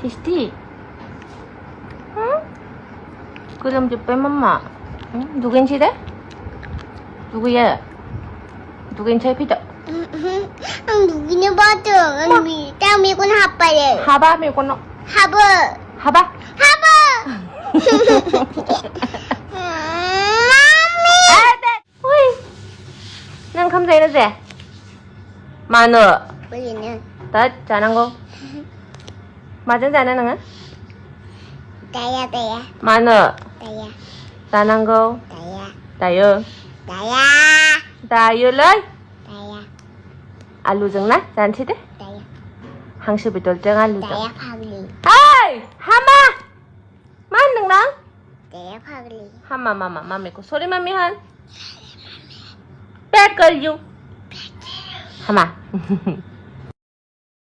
티스티? 응? 그럼 좀 빼맘마. 응? 누구인 시대? 누구야? 누구인 차이피다? 누구냐 봐도 tao mi con học bài 하바 밀고 너. học 하바? học Ui. Nang không thấy nó gì? Mà nữa. bây giờ nè Tết 잘한 거. 맞은 잘하는 거? 다야 mà nữa. 다야 잘한 거. 다야 다요. 다야 다요 lấy. 다야 알루 정나? 잔치대? 다야 항시비 돌정 알루 정. 다야 파글리 아이! 하마! 맞는 나? 다야 파글리 하마 마마 마미고 소리만 미한. 빼걸유. 하마.